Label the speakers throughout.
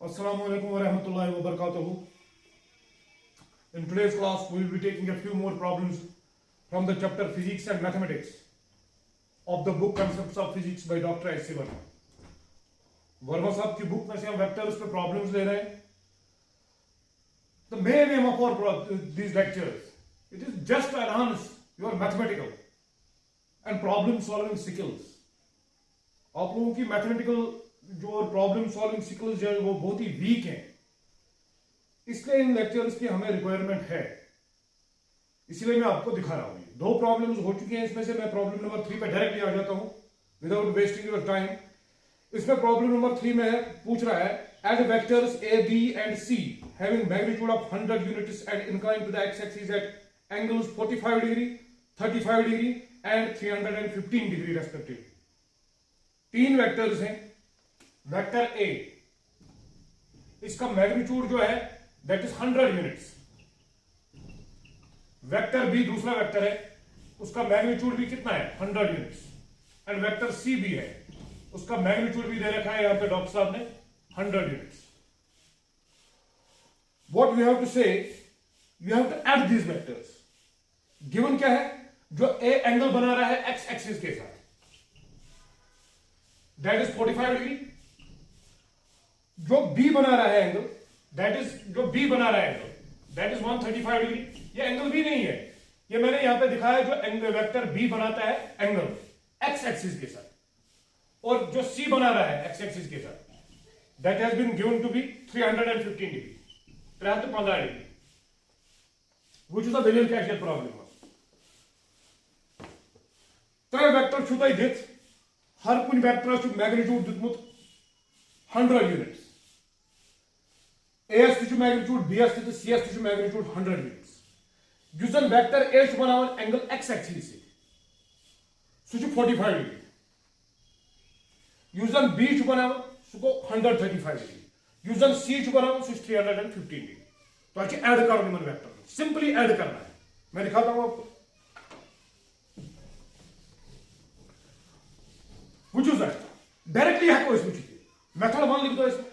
Speaker 1: Assalamu alaikum wa rahmatullahi wa barakatuhu. In today's class, we will be taking a few more problems from the chapter Physics and Mathematics of the book Concepts of Physics by Dr. S.C. Verma. Verma साहब की book में से हम vectors पे problems ले रहे हैं. The main aim of our these lectures, it is just to enhance your mathematical and problem solving skills. आप लोगों की मैथमेटिकल जो प्रॉब्लम सॉल्विंग स्किल्स जो है वो बहुत ही वीक हैं, इसलिए इन लेक्चर्स की हमें रिक्वायरमेंट है. इसलिए मैं आपको दिखा रहा हूं. दो प्रॉब्लम्स हो चुकी हैं, इसमें से मैं प्रॉब्लम नंबर 3 पे डायरेक्टली आ जाता हूं विदाउट वेस्टिंग योर टाइम. इसमें प्रॉब्लम नंबर 3 में पूछ रहा है add vectors A B and C having magnitude of 100 units and inclined to the X axis at angles 45 degree 35 degree and 315 degree respectively. तीन वेक्टर्स हैं. वेक्टर ए, इसका magnitude जो है that is 100 units. Vector B दूसरा vector है, उसका magnitude भी कितना है 100 यूनिट्स. एंड वेक्टर सी भी है, उसका मैग्नीट्यूड भी दे रखा है यहां पे डॉक्टर साहब ने 100 units. What we have to say, you have to add these vectors. Given क्या है, जो ए एंगल बना रहा है एक्स एक्सिस के साथ दैट इज 45 डिग्री. जो बी बना रहा है एंगल दैट इज 135 डिग्री. ये एंगल भी नहीं है, ये मैंने यहां पे दिखाया जो एंगल वेक्टर बी बनाता है एंगल एक्स एक्सिस के साथ, और जो सी बना रहा है एक्स एक्सिस के साथ that has been given to be 315 degree 315 degree which is a very easier problem. तो वेक्टर छुता ही दित हर कुछ वेक्टर मैग्नीट्यूड दितमुत 100 units. A magnitude B C magnitude 100 units. युजन वेक्टर ए बनावन एंगल एक्स एक्सिस से 45 डिग्री. युजन बी बनावन सो 135 डिग्री. युजन सी बनावन सो 315 डिग्री. तो अच्छे ऐड करो निमन वेक्टर, सिंपली ऐड करना है. मैं दिखाता हूं आपको. व्हिच इज दैट डायरेक्टली है कोई इसमें मेथड 1 लिख दो. इसमें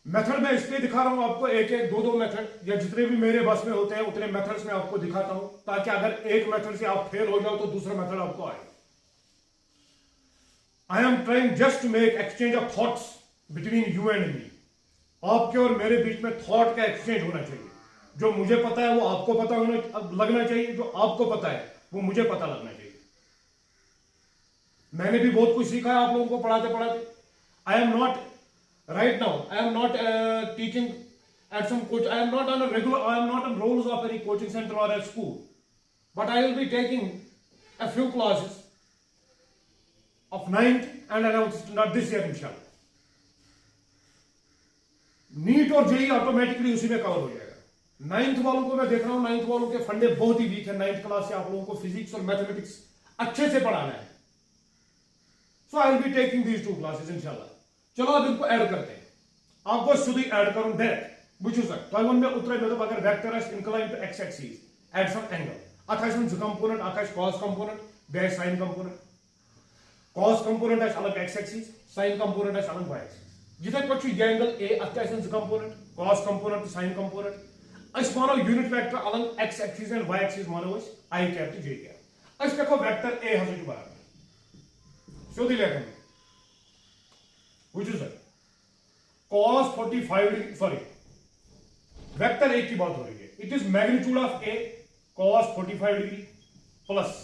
Speaker 1: मेथड में इसलिए दिखा रहा हूं आपको, एक एक दो मेथड या जितने भी मेरे बस में होते हैं उतने मेथड्स में आपको दिखाता हूं, ताकि अगर एक मेथड से आप फेल हो जाओ तो दूसरा मेथड आपको आए. I am trying just to make exchange of thoughts between you and me. आपके और मेरे बीच में थॉट का एक्सचेंज होना चाहिए. जो मुझे पता है वो आपको पता लगना चाहिए, जो आपको पता है वो मुझे पता लगना चाहिए. मैंने भी बहुत कुछ सीखा है आप लोगों को पढ़ाते पढ़ाते. I am not right now, I am not teaching at some coach. I am not on rolls of any coaching center or a school, but I will be taking a few classes of 9th and announced not this year inshallah. NEET और JEE automatically उसी में cover हो जाएगा. 9th वालों को मैं देख रहा हूं, 9th वालों के फंडे बहुत ही वीक है. 9th क्लास से आप लोगों को फिजिक्स और मैथमेटिक्स अच्छे से पढ़ाना है. So I will be taking these 2 classes इंशाल्लाह. चलो अब इनको ऐड करते हैं. आपको शुद्ध ऐड करूं दैट व्हिच इज तोयवन में उतरे में तो अगर vector is inclined to X axis at some angle अथाइस ज कंपोनेंट अथाइस cos कंपोनेंट बे sin component. cos component is along X axis, sin component is along y axis. जिथे कुछ ये एंगल ए अथाइस ज component cos component sin component अस मानो unit vector along X axis and y axis मानो अस i कैप टू j कैप. अस देखो वेक्टर ए हसे के बराबर शुद्ध लेखन which is cos 45 degree. Sorry, vector A की बात हो रही है. It is magnitude of A cos 45 degree plus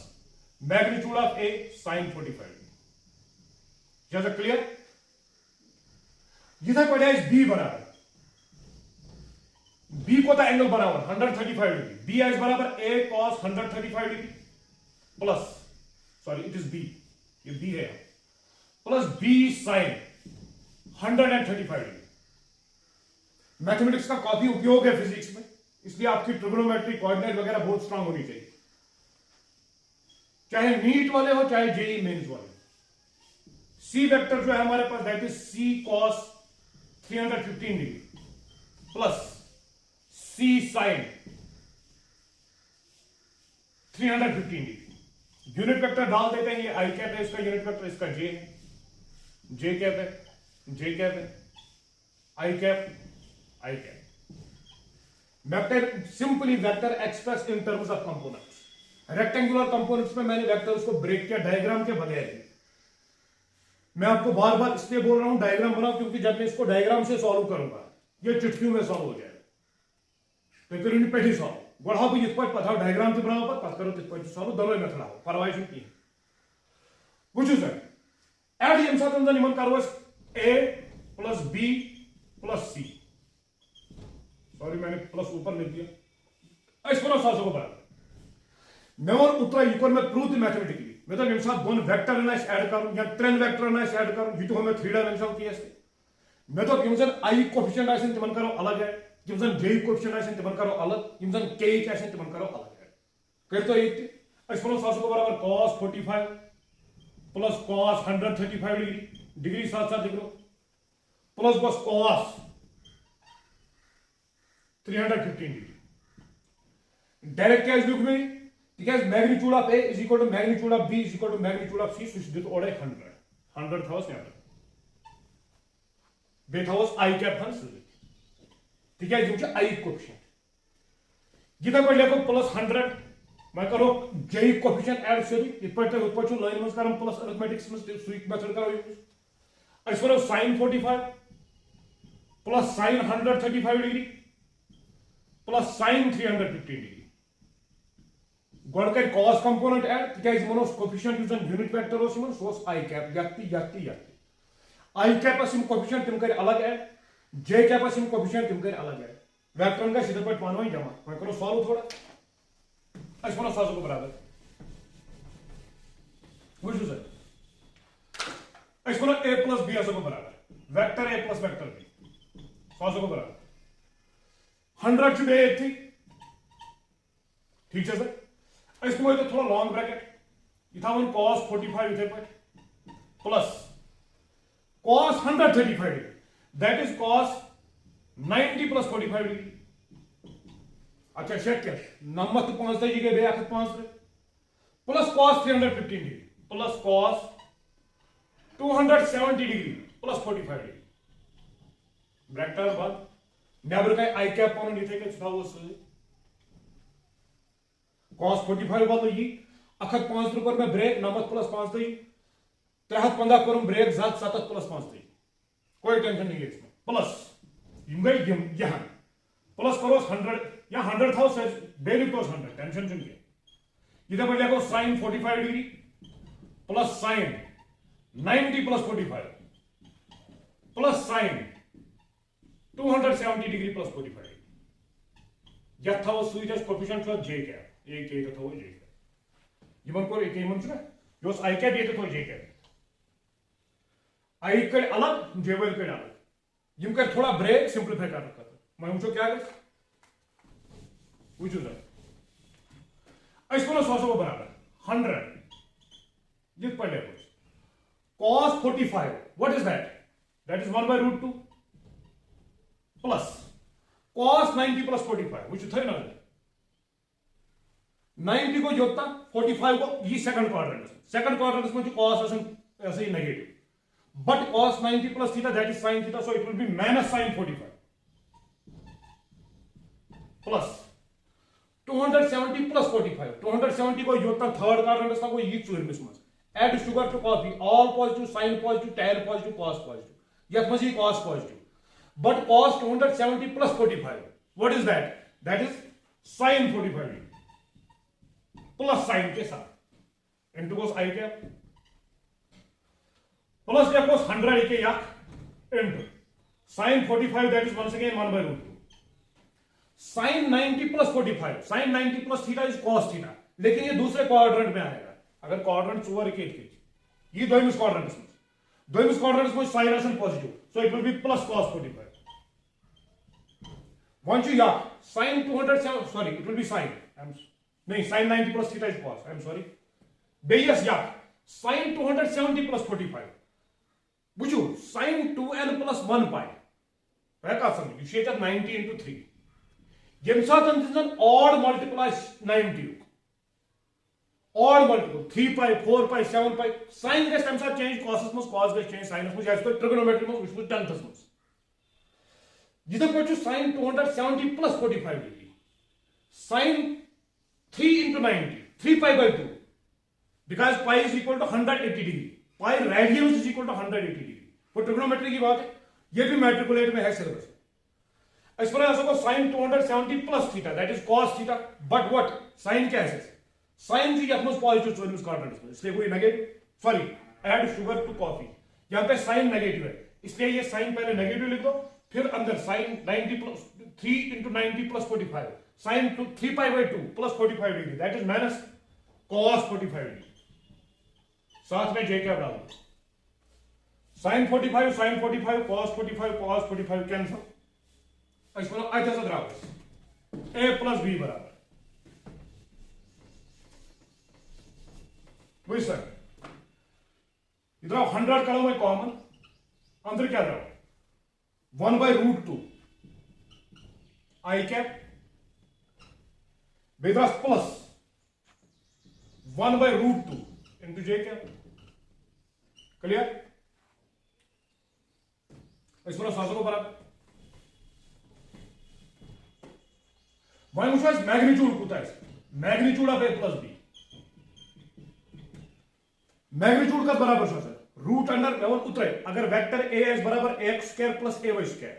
Speaker 1: magnitude of A sin 45 degree. जैसा क्लियर. जिधर पड़ा है बी बराबर बी को था एंगल बराबर 135 डिग्री. बी इज बराबर A cos 135 degree plus sorry it is B, ये बी है, plus B sin 135 degree. Mathematics का काफी उपयोग है फिजिक्स में, इसलिए आपकी ट्रिग्नोमेट्री कोऑर्डिनेट वगैरह बहुत स्ट्रांग होनी चाहिए, चाहे नीट वाले हो चाहे जेई मेंस वाले. सी वेक्टर जो है हमारे पास that is C cos 315 degree plus C sin 315 degree. Unit vector डाल देते हैं. ये आई कैप है, इसका यूनिट वेक्टर इसका जे है, जे कैप है. जे कैप है, I cap, I cap. Vector simply vector express in terms of components. Rectangular components में मैंने वेक्टर्स को ब्रेक किया डायग्राम के बगैर ही। मैं आपको बार बार इसलिए बोल रहा हूं डायग्राम बनाओ, क्योंकि जब मैं इसको डायग्राम से सॉल्व करूंगा ये चुटकियों में सॉल्व हो जाएगा। तो करो पे सॉल्व गोड़ा बह ये पता डायग्राम तो बनाओ पे करो तथ सॉल्व दोनों मेथड हाव परवाह कहीं। वुचु सर एड यम साथ जन करो ए प्लस बी प्लस सी, सॉरी मैंने प्लस ऊपर लिख दिया, इस पर सासों को बराबर मे वो उतरा यह कर मैं प्रूव मैथमेटिकली मे दोप यम साथ दोन वेक्टर ऐड कर या त्रेन वेक्टर ऐड कर यह हो 3 डायमेंशनल केस मे दोप यम जन आई कोफिशिएंट आसन तिमन करो अलग ऐड, यम जन जे कोफिशिएंट आसन तिमन करो अलग, यम जन के आसन तिमन करो अलग ऐड कर तो ये अस वो सासों को बराबर cos 45 प्लस cos 135 डिग्री साथ साथ लिखो प्लस बस cos 315 डिग्री। डायरेक्ट क्या लिख में तिकाज magnitude of A is equal to magnitude of B is equal to magnitude of C so दित ओडे 100 थावस नेबर बे थावस आई कैप हन तिकाज यम आई कोफिशिएंट जितना पर लिखो प्लस 100 मैं करो जे कोफिशिएंट ऐड सोरी इत पर लाइन में करम प्लस अरिथमेटिक्स में सुई मेथड करो यूज अस करो sin 45 plus sin 135 degree plus sin 315 degree गोड कर cos कंपोनेंट ऐड तिकाज मनो कोफिशिएंट यूज unit vector so I cap यत्ती आई कैप सिम कोफिशिएंट तिम कर अलग ऐड, जे कैप सिम कोफिशिएंट तिम कर अलग ऐड, वेक्टर का सीधे पट पानवे जमा मैं करो सॉल्व थोड़ा अस वो सासों को बराबर वुचु सर अस वो ए प्लस बी को बराबर vector A plus vector B सासों को बराबर 100 टू बे थी ठीक है सर अस वो थोड़ा लॉन्ग ब्रैकेट इथा वन cos 45 इथे पर plus cos 135 degree that is cos 90 plus 45 degree. अच्छा शेक क्या नमत 5 जगह बे 5 plus cos 315 degree plus cos 270 degree plus 45 degree bracket बाद नेबर का आई कैप पन इथे के था cos 45 बदल ये 105 कर मैं ब्रेक नमत प्लस 5 315 कर ब्रेक 7 प्लस 5 कोई टेंशन नहीं है इसमें प्लस यम गई यहाँ प्लस करो 100 या 100 था बेलिक तो 100 टेंशन चुन इधर पर लिखो sin 45 degree plus sin 90 plus 45 plus sin 270 degree plus 45 degree यह था सुई कोफिशिएंट जे कैप एक था जे कैप यमन को एक यमन छ यो आई कैप ये तो जे कैप आई कर अलग जे वेल कर अलग यम कर थोड़ा ब्रेक सिंपलीफाई कर रखा मैं मुझे क्या है वुचु सर अस वो सासों को बराबर 100 ये पढ़ ले cos 45 what is that is 1/√2 plus cos 90 plus 45 वुचु थे ना 90 को जोड़ता 45 को ये सेकंड क्वाड्रेंट में जो cos ऐसे ही negative but cos 90 plus theta that is sin theta so it will be minus sin 45 plus 270 plus 45 270 को जोड़ता थर्ड क्वाड्रेंट को ये चूरमिस में add sugar to coffee all positive sine positive tan positive cos positive यत मजी cos positive but cos 270 plus 45 what is that is sin 45 plus sine के साथ इनटू cos आई कैप प्लस या cos 100 के यक into sin 45 that is once again 1/√2 sin 90 plus 45 sin 90 plus theta is cos theta लेकिन ये दूसरे quadrant में आएगा अगर क्वाड्रेंट 4 के ये दोइमिस क्वाड्रेंट में sin आसन positive so it will be plus cos 45 once you या sin 207 sorry it will be sin नहीं sin 90 plus theta is cos I am sorry बेयस या sin 270 प्लस 45 बुझो sin 2n प्लस 1 पाई का समझ ये 90 into 3 यम साथ ऑड मल्टीप्लाई 90 ऑड मल्टीपल 3 पाई 4 पाई 7 pi sine गस तम साथ चेंज कॉसस मस कॉस गस चेंज साइनस मस जैसे ट्रिगोनोमेट्री मस वुचमु 10th मस जिथे पे sin 270 plus 45 degree sin 3 into 90 3 pi by 2 because pi is equal to 180 degree pi radians is equal to 180 degree for trigonometry की बात है ये भी मैट्रिकुलेट में है सिलेबस इस पर ऐसा को sin 270 plus theta that is cos theta but what sin क्या है sin जी अपने पॉजिटिव सोल्यूशन क्वाड्रेंट्स में इसलिए कोई negative sorry add sugar to coffee यहां पे साइन नेगेटिव है इसलिए ये साइन पहले नेगेटिव लिख दो फिर अंदर sine 90 plus 3 into 90 plus 45 sine 3 pi by 2 plus 45 degree that is minus cos 45 degree साथ में j क्या डाल दो sin 45 cos 45 कैंसिल इसको आधा सा द्राव a plus b बराबर वही सर इधर 100 करो मैं कॉमन अंदर क्या रहा 1 by root 2 I cap बेदरास plus 1 by root 2 into j cap clear इसमें सासों को बराबर वही मुझे मैग्नीट्यूड पूछा है magnitude of a plus b magnitude का बराबर सर रूट अंडर लेवल उतरे अगर वेक्टर ए एक्स बराबर X square plus A Y square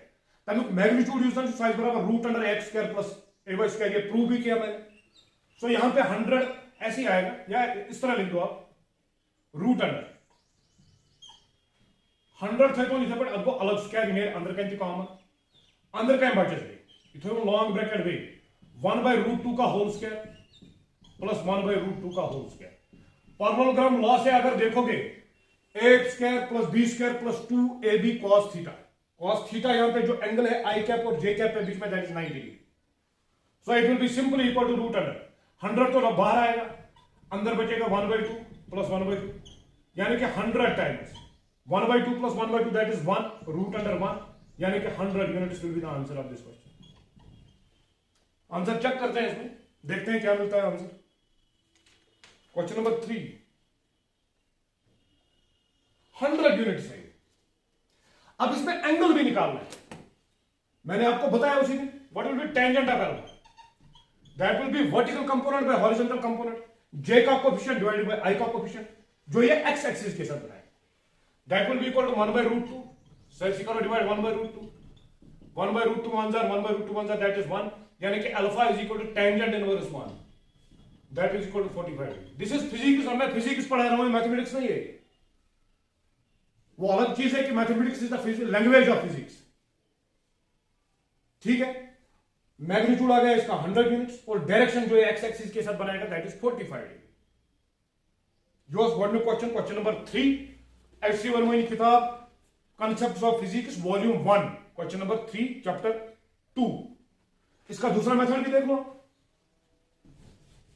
Speaker 1: तब मैग्नीट्यूड यूज करना साइज बराबर root under X square plus A Y square ये प्रूव भी किया मैंने सो यहां पे 100 ऐसे ही आएगा या इस तरह लिख दो आप रूट अंडर 100 थे तो नहीं बट अब अलग स्क्वायर इन्हें अंदर का कॉमन अंदर का बचे थे इथो लॉन्ग ब्रैकेट भी 1 by root 2 का whole square plus 1 by root 2 का होल स्क्वायर पैरेललोग्राम लॉ से अगर देखोगे A square plus B square plus 2ab cos theta यहां पे जो एंगल है आई कैप और जे कैप के बीच में that is 90 degree so it will be simply equal to root under 100 तो बाहर आएगा अंदर बचेगा 1 by 2 प्लस 1 by 2 यानी कि 100 times 1 by 2 plus 1 by 2 that is 1 root under 1 यानी कि 100 units will be the answer of this question answer check करते हैं इसमें देखते हैं क्या मिलता है आंसर क्वेश्चन नंबर 3 100 यूनिट है अब इसमें एंगल भी निकालना है मैंने आपको बताया उसी दिन what will be tangent of alpha that will be vertical component by horizontal component j का कोएफिशिएंट डिवाइडेड बाय i का कोएफिशिएंट जो ये x एक्सिस के साथ बनाए that will be equal to 1 by root 2 so it's equal to divide 1 by root 2 1 by root 2 1 by root 2 1 that is 1 यानी कि alpha is equal to tangent inverse 1 that is equal to 45 this is physics और मैं physics पढ़ा रहा हूं mathematics नहीं है वो अलग चीज है कि mathematics is the language of physics ठीक है मैग्नीट्यूड आ गया इसका 100 यूनिट्स और डायरेक्शन जो है एक्स एक्सिस के साथ बनाएगा that is 45 degree yours what no question number 3 HC Verma की किताब concepts of physics volume 1 question number 3 chapter 2 इसका दूसरा मेथड भी देख लो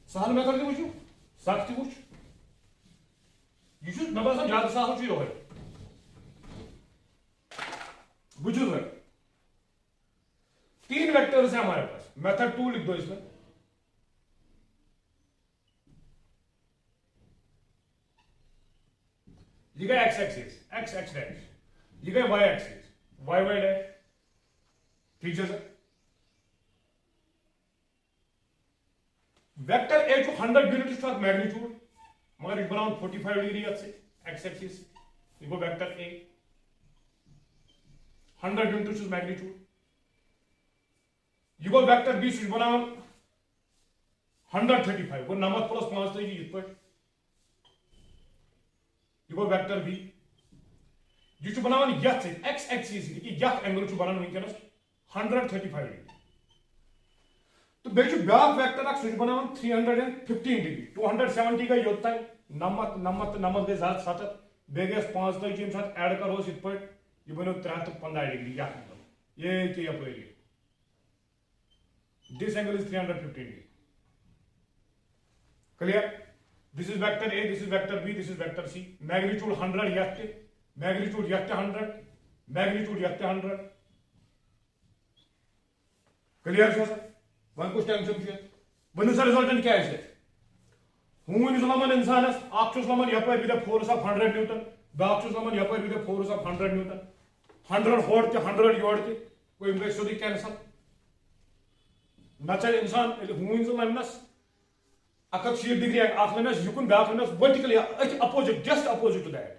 Speaker 1: सहल मेथड से पूछो सख्त पूछ यह नंबर ज्यादा सहल चीज हो बुझो सर 3 वेक्टर्स है हमारे पास मेथड 2 लिख दो इसमें लिखा X axis X X dash लिखा Y axis Y Y dash ठीक है sir vector A to 100 unit for magnitude मगर इट बनाओ 45 डिग्री से एक्स एक्सिस देखो vector A 100 unit is magnitude you go vector b should बनाओ 135 वो नमक प्लस 5 तो इस पर you go vector b you should बनाओ यथ x axis की यथ एंगल should बनाओ वंकनस 135 डिग्री तो बेचु ब्याक वेक्टर अक्स should बनाओ 315 डिग्री 270 का योता है नमक के साथ साथ बेगस 5 तो के साथ ऐड करो इस पर ये बनो 315 डिग्री यथ एंगल ये के अपने this angle is 315 degree clear this is vector a this is vector b this is vector c magnitude 100 yatte magnitude yatte 100 magnitude yatte 100 clear sir one question answer किया बनु सर रिजल्टेंट क्या है इससे हून लमन इंसानस अख यपर with force of 100 Newton बाक लमन यपर with force of 100 Newton 100 होड़ ते 100 योड़ ते कोई गई सोदी कैंसल न चल इंसान हून लमनस 160 डिग्री अख लमनस युकुन बाक लमनस vertically opposite just opposite to that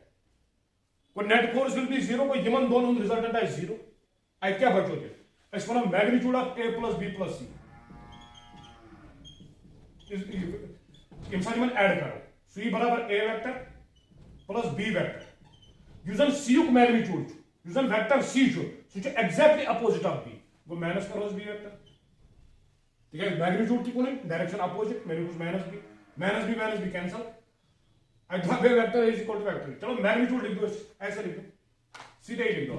Speaker 1: को नेट फोर्स विल बी 0 को यमन दोनों रिजल्टेंट है 0 अत क्या बचो ते अस वनो magnitude of a plus b plus c इंसान ऐड करो c बराबर a vector plus b vector यूजन c युक मैग्नीट्यूड यूजन वेक्टर c सु एग्जैक्टली अपोजिट ऑफ b वो माइनस करो b वेक्टर ठीक है मैग्नीट्यूड की कोई direction opposite minus b cancel अगला बे vector is equal to vector चलो मैग्नीट्यूड लिख दो ऐसे लिख दो सीधे ही लिख दो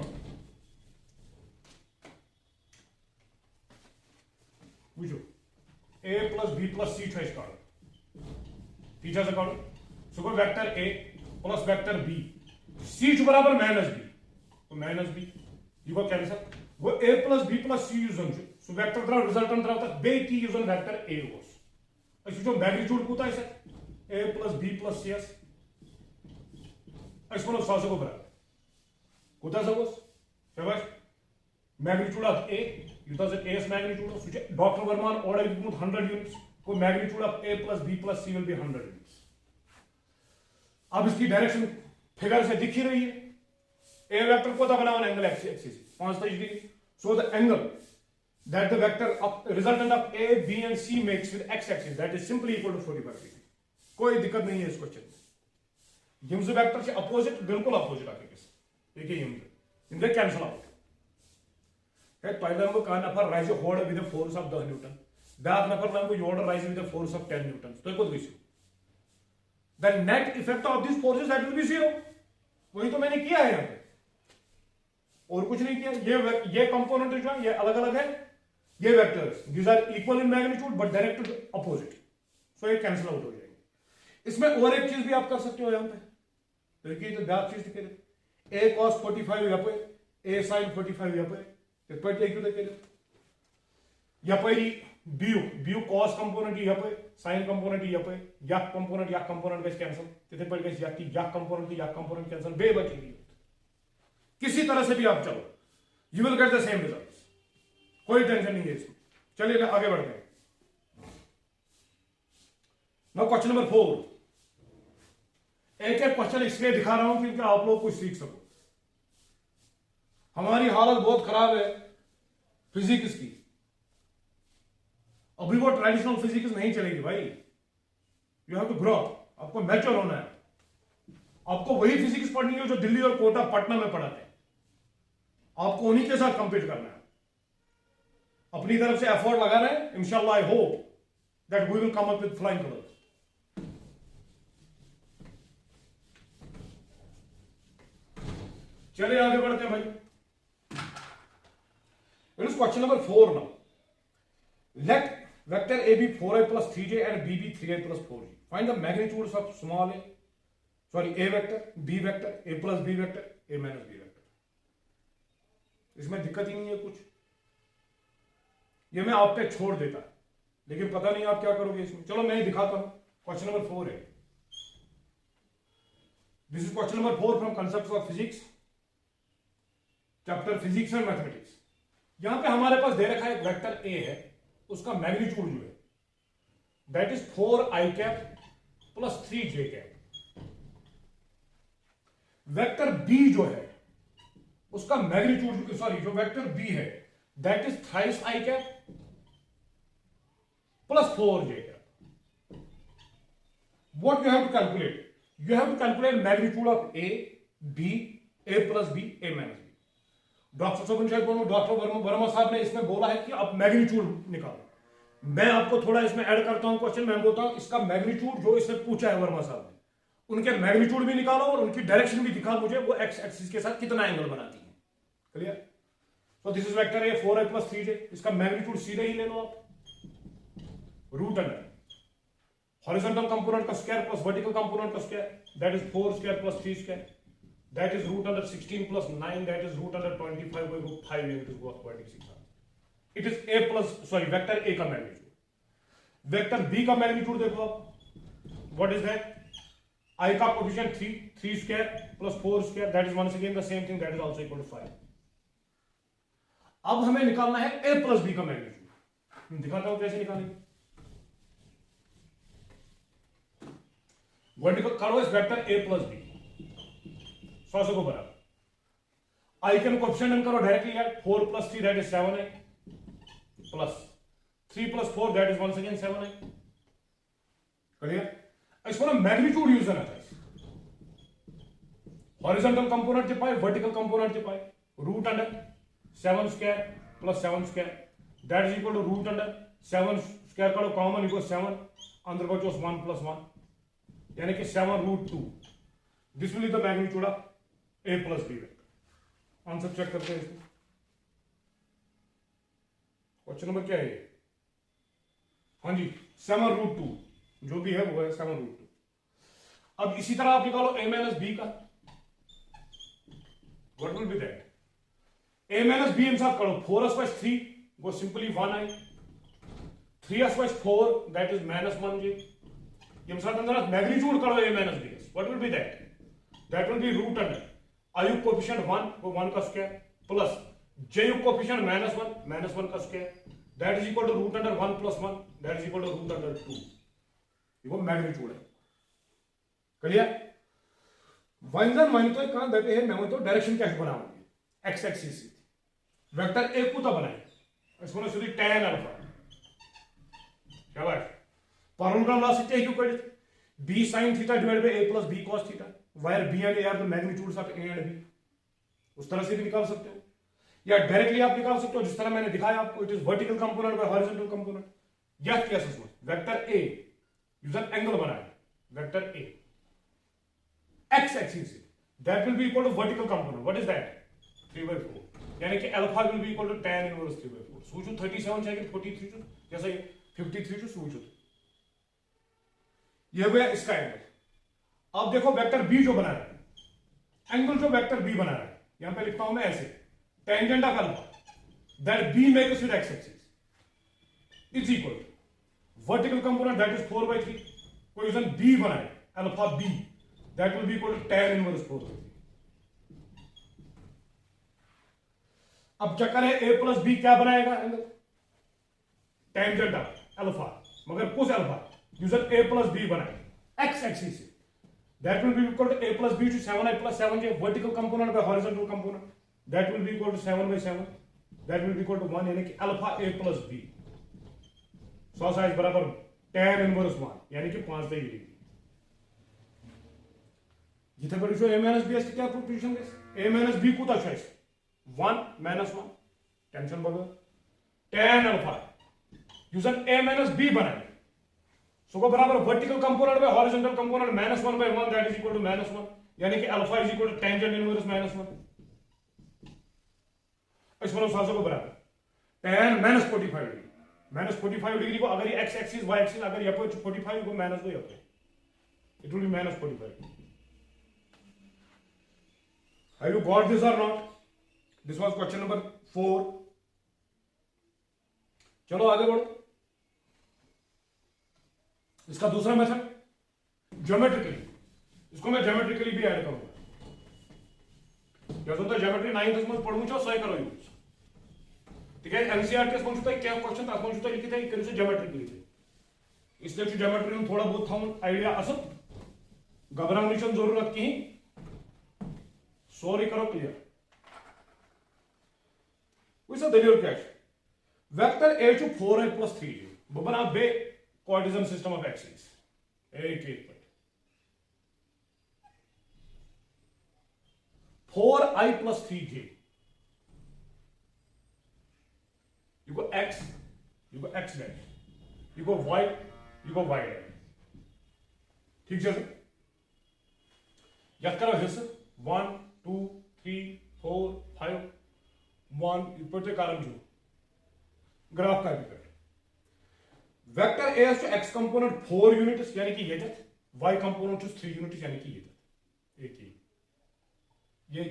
Speaker 1: बुझो a plus b plus c choice करो टीचर से करो so vector a plus vector b c जो बराबर माइनस b तो माइनस b ये को कैंसिल वो a plus b plus c यूजन सो वेक्टर द्रा रिजल्टेंट द्रा तक बे की यूजन वेक्टर a होस अस जो मैग्नीट्यूड कोता है a plus b plus c अस वनो सो बराबर कोता सगोस शाबाश मैग्नीट्यूड ऑफ a यूता से a मैग्नीट्यूड ऑफ सुचे डॉक्टर वर्मान ऑर्डर विद 100 यूनिट्स को magnitude of a plus b plus c will be 100 units अब इसकी डायरेक्शन फिगर से दिख ही रही है a वेक्टर को बनाओ angle axis 45 degree so the angle that the vector of resultant of a b and c makes with x axis that is simply equal to 45 degree कोई दिक्कत नहीं है इस क्वेश्चन में यम वेक्टर से अपोजिट बिल्कुल अपोजिट आके किस ठीक है यम कैंसिल आउट है पहले हम का नफर राइज होड़ with force of 10 newton back नफर हम योड़ raise with force of 10 newton तो को this the net effect of this forces that will be 0 वही तो मैंने किया है यहां पे और कुछ नहीं किया ये कंपोनेंट जो है ये अलग अलग है ये vectors these are equal in magnitude but directed opposite so ये कैंसिल आउट हो जाएंगे इसमें और एक चीज भी आप कर सकते हो यहां पे देखिए तो दाग चीज दिखे a cos 45 यहां पे a sin 45 यहां पे तो पढ़ लिखो देखे यहां पे bu cos कंपोनेंट यहां पे sin कंपोनेंट यहां पे या कंपोनेंट का कैंसिल तिथे पढ़ गए या कंपोनेंट कैंसिल बे बचेगी किसी तरह से भी आप चलो you will get the same result कोई टेंशन नहीं है इसमें चलिए आगे बढ़ते हैं नाउ क्वेश्चन नंबर 4 एक क्वेश्चन इसलिए दिखा रहा हूं क्योंकि आप लोग कुछ सीख सको हमारी हालत बहुत खराब है फिजिक्स की अभी वो ट्रेडिशनल फिजिक्स नहीं चलेगी भाई you have to grow up आपको मैच्योर होना है आपको वही फिजिक्स पढ़नी है जो दिल्ली और कोटा पटना में पढ़ाते हैं आपको उन्हीं के साथ कंपीट करना है अपनी तरफ से एफर्ट लगा रहे हैं इंशाल्लाह I hope that we will come up with flying colours चलिए आगे बढ़ते हैं भाई question number 4 now let vector a be 4i plus 3j and b be 3i plus 4j find the magnitudes of small a sorry a vector b vector a plus b vector a minus b vector इसमें दिक्कत ही नहीं है कुछ ये मैं आप पे छोड़ देता लेकिन पता नहीं आप क्या करोगे इसमें चलो मैं दिखाता हूं क्वेश्चन नंबर 4 है this is question number 4 from concepts of physics chapter physics and mathematics यहां पे हमारे पास दे रखा है एक वेक्टर a है उसका मैग्नीट्यूड जो है that is 4i cap plus 3j cap vector b जो है उसका मैग्नीट्यूड सॉरी जो वेक्टर b है that is thrice i cap plus 4j cap what you have to calculate you have to calculate magnitude of a b a plus b a minus b doctor doctor Verma साहब ने इसमें बोला है कि आप magnitude निकालो मैं आपको थोड़ा इसमें ऐड करता हूं क्वेश्चन मैं बोलता हूं इसका मैग्नीट्यूड जो इसने पूछा है वर्मा साहब ने उनके मैग्नीट्यूड भी निकालो और उनकी डायरेक्शन भी दिखा मुझे वो एक्स एक्सिस के साथ कितना एंगल बनाती है clear so this is vector A 4i plus 3j इसका मैग्नीट्यूड सीधे ही ले लो आप रूट अंडर हॉरिजॉन्टल कंपोनेंट का स्क्वायर प्लस वर्टिकल कंपोनेंट का square that is 4 square plus 3 square that is root under 16 plus 9 that is root under 25 by root 5 into 26 it is a plus sorry vector a का magnitude vector b का magnitude देखो आप what is that? I का coefficient 3 square plus 4 square, that is once again the same thing, that is also equal to 5। अब हमें निकालना है a plus b का मैग्नीट्यूड। दिखाता हूं कैसे निकालेंगे। वर्टिकल करो इस वेक्टर a प्लस b 100 को बराबर। I के कोफिशिएंट करो डायरेक्टली यार, 4 प्लस 3 दैट इज 7 है, plus 3 plus 4 that is once again 7 है। क्लियर? इसको ना मैग्नीट्यूड यूज करना था। हॉरिजॉन्टल कंपोनेंट दिपाए, वर्टिकल कंपोनेंट दिपाए, root under 7 square plus 7 square that is equal to root under 7 square करो कॉमन इक्वल 7 अंदर बचो 1 प्लस 1 यानी कि 7 root 2। This will be the magnitude of a plus b vector. Answer check करते हैं इसको। क्वेश्चन नंबर क्या है? हाँ जी 7 रूट 2 जो भी है वो है 7 रूट 2। अब इसी तरह आप निकालो a माइनस b का, what will be that? a minus b हम साथ करो 4s बाय 3 वो simply 1i, 3s by 4 that is minus 1j। ये हम साथ अंदर मैग्नीट्यूड करो a minus b, what will be that? That will be root under i युक्त कोएफिशिएंट 1 वो 1 का स्क्वायर प्लस j युक्त कोएफिशिएंट माइनस 1 का square that is equal to root under 1 plus 1 that is equal to root under 2। वो magnitude है। Clear? वाइंजन mind तो कहां देते हैं, मैं तो डायरेक्शन कैसे बनाऊंगी एक्स एक्सिस से वेक्टर ए को तो बनाए इसको ना सीधी tan अल्फा क्या बात पैरेललोग्राम लॉ से क्या equal b sin theta divided by a plus b cos theta where b and a are the magnitudes of a and b। उस तरह से भी निकाल सकते हो या डायरेक्टली आप निकाल सकते हो जिस तरह मैंने दिखाया आपको। It is vertical component by horizontal component. यस केसेस में वेक्टर a यूजर एंगल बनाए वेक्टर a x एक्सिस से that will be equal to vertical component, what is that? 3/4 यानी कि alpha will be equal to tan inverse 3/4 सूचो 37 चाहिए 43 जो जैसे 53 जो सूचो। ये हो गया इसका एंगल। अब देखो वेक्टर b जो बना रहा है, एंगल जो वेक्टर b बना रहा है यहां पे लिखता हूं मैं ऐसे, tangent of alpha that b makes with x axis is equal vertical component that is 4/3 कोई b बनाए alpha b that will be equal to tan inverse 4/3। अब चक्कर है a प्लस b क्या बनाएगा एंगल? टेंजेंट ऑफ अल्फा, मगर कुछ alpha यूजर a प्लस b बनाए x एक्सिस से that will be equal to a plus b to 7i plus 7j vertical component by horizontal component that will be equal to 7/7 that will be equal to 1 यानी कि alpha a plus b 100 साइज बराबर tan inverse 1 यानी कि 5 degree. जिथे पर जो a minus b इसकी क्या प्रोपोर्शन है? a माइनस b को तो 1 माइनस 1 टेंशन बगैर tan अल्फा यूजर a माइनस b बनाए सो को बराबर vertical component by horizontal component -1/1 that is equal to -1 यानी कि alpha is equal to tangent inverse -1। इस वाला 700 को बराबर tan -45 डिग्री -45 डिग्री को अगर ये x एक्सिस y एक्सिस अगर ये 45 को माइनस दो यहाँ पे it will B -45। Have you got this or not? This was question number 4. चलो आगे बढ़ो। इसका दूसरा मेथड ज्योमेट्रिकली, इसको मैं ज्योमेट्रिकली भी ऐड करूंगा। जैसे तो ज्योमेट्री 9th में पढ़ूंगा सही करो यूज ठीक है। एनसीईआरटी से पूछता है क्या क्वेश्चन था पूछता है लिखित है कि ज्योमेट्रिकली इसलिए ज्योमेट्री में थोड़ा बहुत था आइडिया असल घबराने की जरूरत की सॉरी करो क्लियर। वैसा दलील क्या है? Vector a to 4i plus 3j वो बना बे कोऑर्डिनेशन सिस्टम ऑफ एक्सिस एक 4i plus 3j you go x dash you go y dash ठीक है याद करो हिस्सा 1 2 3 4 5 1 इपटे कारण जो ग्राफ का भी vector a to x component 4 units यानी कि ये y कंपोनेंट टू 3 यूनिट्स यानी कि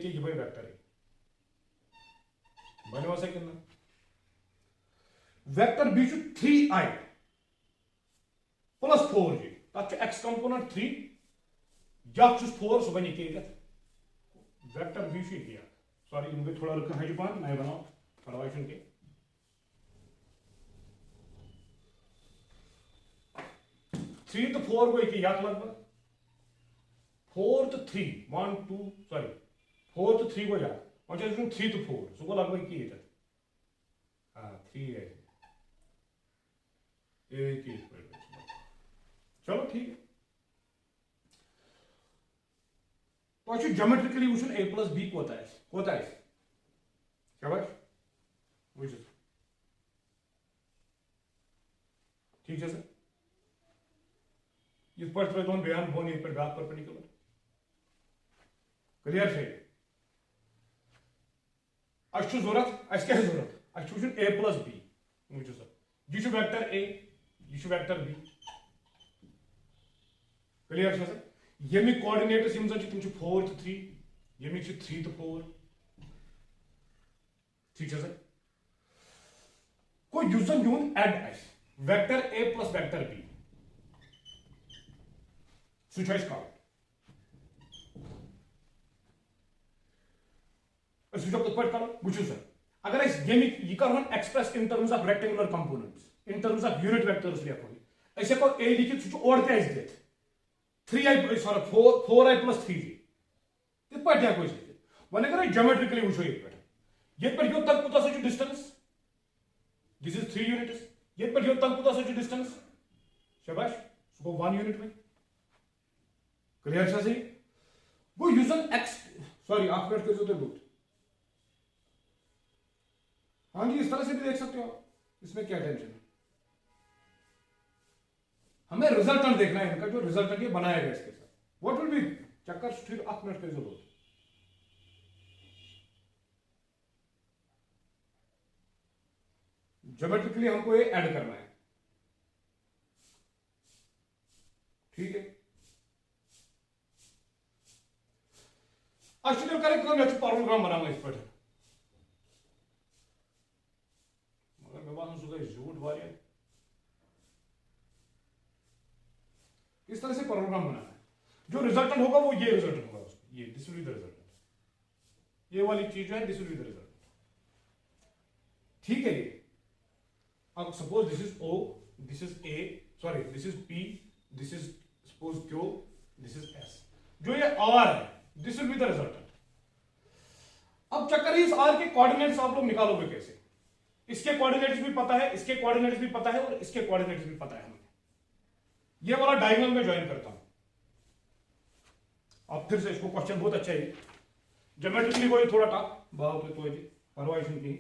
Speaker 1: ये भाई वेक्टर है बने वाला कितना vector b to 3i plus 4j तब x कंपोनेंट 3 यह 4 सह बन ये वेक्टर बी किया सॉरी इनमें थोड़ा रखा है पान मैं बनाओ परवाह के 3 तो 4 गई कि याद लगभग 4 तो 3 1 2 सॉरी 4 तो 3 गो याद और 3 तो 4 सो को लगभग की हाँ 3 है एक ही चलो ठीक है तो ज्योमेट्रिकली वुचन a प्लस b कोता है शाबाश वुचन ठीक है सर ये पर दोन बयान बोन ये पर बैक परपेंडिकुलर क्लियर है अच्छु जरूरत अस क्या जरूरत अच्छु वुचन a प्लस b वुचन सर ये वेक्टर a ये वेक्टर b क्लियर है सर यमिक कोऑर्डिनेट्स यम जन तुम 4 तो 3 यमिक 3 तो 4 ठीक है सर को यूजन यून ऐड आइस vector a plus vector b सुचाइस का सुचो कत पर करो बुझो सर अगर इस यमिक ये कर हम express in terms of rectangular components in terms of unit vectors लिखो ऐसे को a लिखित सुचो और क्या इस देत 3i sorry 4i plus 3j कित पर क्या कोई वन अगर ज्योमेट्रिकली वुचो ये पर यो तक कुता सच डिस्टेंस दिस इज 3 यूनिट्स ये पर यो तक कुता सच डिस्टेंस शाबाश सो 1 यूनिट में क्लियर है सही वो यूजन x सॉरी आप मिनट कर दो हाँ जी इस तरह से भी देख सकते हो इसमें क्या टेंशन है हमें रिजल्टेंट देखना है इनका जो रिजल्टेंट ये बनाया गया इसके साथ व्हाट विल बी चक्कर फिर 8 मिनट के जरूरत ज्योमेट्रिकली हमको ये ऐड करना है ठीक है अच्छी करेक्ट कर प्रोग्राम बनाऊंगा इस पर मगर मैं बात सुबह झूठ वाले इस तरह से प्रोग्राम बनाना है जो रिजल्टेंट होगा वो ये रिजल्टेंट होगा उसका ये this will be the resultant ये वाली चीज है this will be the resultant ठीक है ये अब suppose this is O this is A sorry this is P this is suppose Q this is S जो ये R है this will be the resultant अब चक्कर इस R के कोऑर्डिनेट्स आप लोग निकालोगे कैसे इसके कोऑर्डिनेट्स भी पता है इसके कोऑर्डिनेट्स भी पता है और इसके कोऑर्डिनेट्स भी पता है हमें ये वाला डायगोनल में ज्वाइन करता हूं अब फिर से इसको क्वेश्चन बहुत अच्छा है ज्योमेट्रिकली कोई थोड़ा टफ बहुत तो जी परवाह की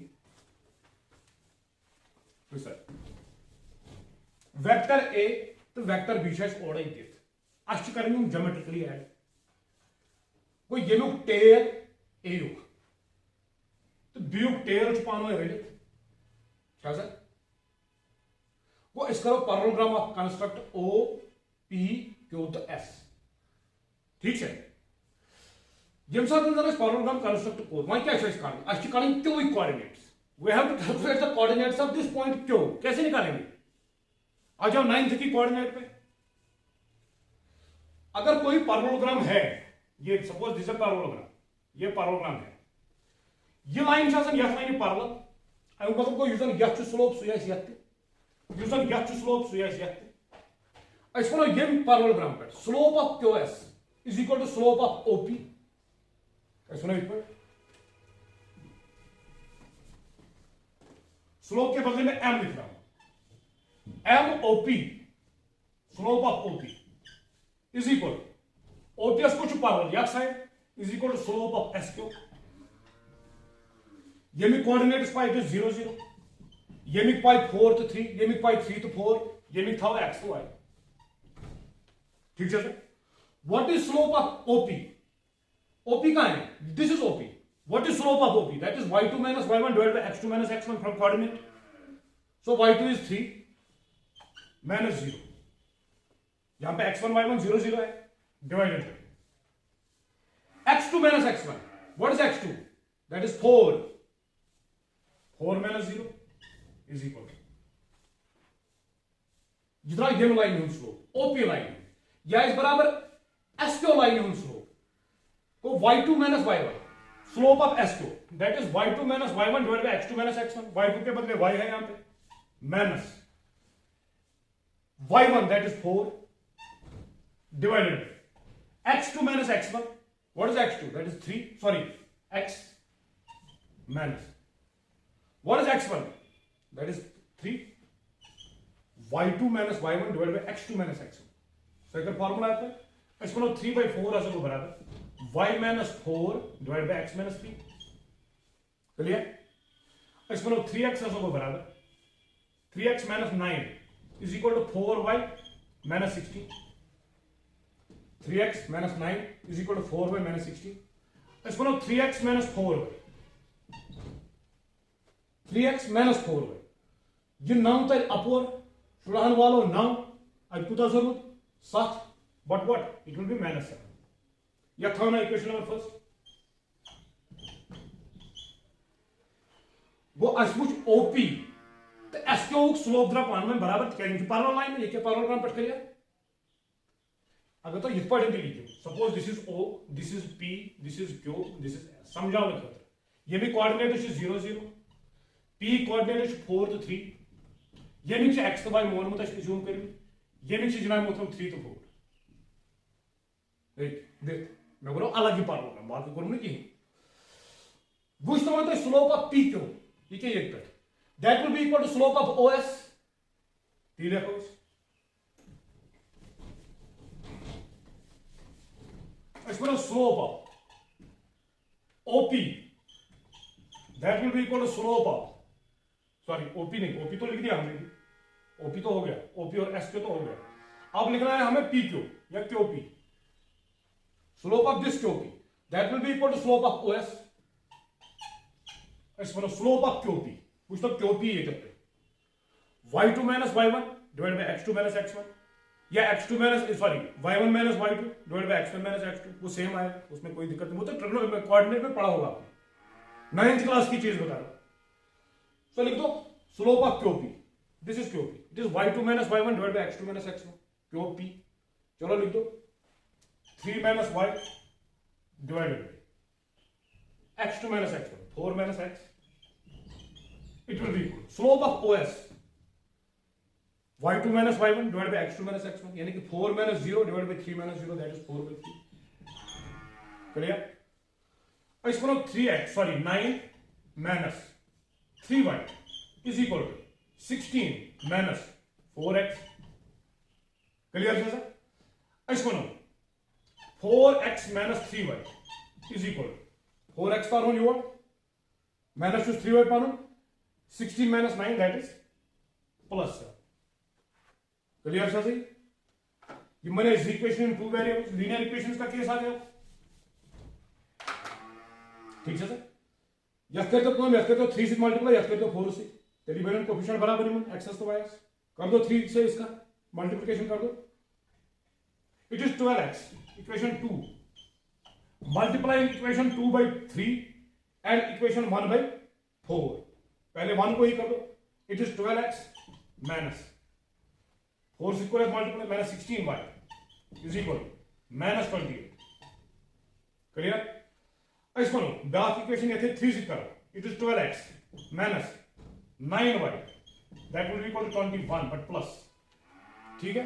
Speaker 1: तो सर वेक्टर a तो वेक्टर b से ओड़ा ही देत अच्छी करेंगे हम ज्योमेट्रिकली ऐड कोई ये लोग टेयर a युग तो b युग टेयर च पानो है क्या सर वो इस करो parallelogram of construct O P Q तो S ठीक है यम साथ अंदर इस पैरेललोग्राम कंस्ट्रक्ट को वहां क्या है इस कारण अच्छी कारण क्यों coordinates we have to calculate the coordinates of this point क्यों कैसे निकालेंगे आ जाओ 9th की कोऑर्डिनेट पे अगर कोई पैरेललोग्राम है ये सपोज दिस इज पैरेललोग्राम ये पैरेललोग्राम है ये लाइन शासन यह लाइन पैरेलल आई मतलब को यूजन यह स्लोप सु यह यूजन यह स्लोप सु यह इस पर ये पैरेललोग्राम पे slope of QS is equal to slope of OP सुना इस पर स्लोप के बदले में m लिख रहा हूं MOP slope of OP is equal OPS कुछ पैरेलल यह side is equal to slope of SQ ये में कोऑर्डिनेट्स पाई इट इज 0 0 ये में पाई 4 to 3 ये में पाई 3 to 4 ये में था x to y ठीक है sir what is slope of OP OP कहां है this is OP what is slope of OP that is y2 minus y1 divided by x2 minus x1 from coordinate so y2 is 3 minus 0 यहां पे x1 y1 0 0 है divided x2 minus x1 what is x2 that is 4 4 minus 0 is equal to जितना ये line है slope OP line यह इस बराबर SQ line हूं स्लोप को y2 minus y1 slope of SQ that is y2 minus y1 divide by x2 minus x1 y2 के बदले y है यहां पे minus y1 that is 4 divided by x2 minus x1. What is x2? That is 3. Sorry, x minus. What is x1? That is 3. y2 minus y1 divided by x2 minus x1. Second formula आता है x1 3 by 4 ऐसे को बराबर y minus 4 divided by x minus 3. Clear? x1 3x ऐसे को बराबर 3x minus 9 is equal to 4y minus 16. 3x minus 9 is equal to 4y minus 16. Let's go now 3x minus 4y. 3x minus 4y. ये 9 तक upward शुराहन वालों 9 अब कुता जरूर 7 but what? It will be minus 7. यह था ना equation number first. वो असमुच OP तो SQ स्लोप द्रा पान में बराबर क्या इनकी पैरेलल लाइन में ये क्या पैरेलल लाइन पट करिए अगर तो इस पर लिखिए suppose this is O this is P this is Q this is S समझाओ ना ये भी कोऑर्डिनेट है 0 0 P कोऑर्डिनेट है 4 to 3 ये निचे x तो y मोन मत जूम कर ये निचे जना मतलब 3 to 4 देख मैं बोलो अलग ही पार होगा बात करूं ना कि बुझ तो मतलब स्लोप ऑफ PQ ये क्या एक पर that will be equal to slope of OS ती देखो exponent slope of OP that will be equal to slope of sorry OP नहीं OP तो लिख दिया हमने OP तो हो गया OP और SQ तो हो गया अब लिखना है हमें PQ या QP slope of this QP that will be equal to slope of OS exponent slope of QP कुछ तो QP ये करते y2 minus y1 divided by x2 minus x1 या x2 minus sorry y1 minus y2 divide by x1 minus x2 वो same आएगा उसमें कोई दिक्कत नहीं वो तो ट्रिग्नोमेट्री कोऑर्डिनेट में पढ़ा होगा आपने 9th क्लास की चीज बता रहा हूं तो लिख दो slope of QP this is QP it is y2 minus y1 divide by x2 minus x1 QP चलो लिख दो 3 minus y divided by x2 minus x1 4 minus x it will be equal slope of OS y2 minus y1 divided by x2 minus x1 यानी कि 4 minus 0 divided by 3 minus 0 that is 4 by 3 clear और इसको 3x sorry 9 minus 3y is equal to 16 minus 4x clear है sir इसको 4x minus 3y is equal to 4x पानो you want minus 3y पानो 16 minus 9 that is plus 7 clear sir ये मैंने इस equation in two variables linear equations का case आ गया ठीक है सर यस करते तो 3 से मल्टीप्लाई यस करते 4 से डिपेंडेंट कोएफिशिएंट बराबर है x तो y कर दो 3 से इसका मल्टीप्लिकेशन कर दो it is 12x equation 2 multiplying equation 2 by 3 and equation 1 by 4 पहले 1 को ही कर दो it is 12x minus 4 square multiplied minus 16y is equal to minus 28 clear इसको लो बैक इक्वेशन ये थे 3 से करो it is 12x minus 9y that will be equal to 21 but plus ठीक है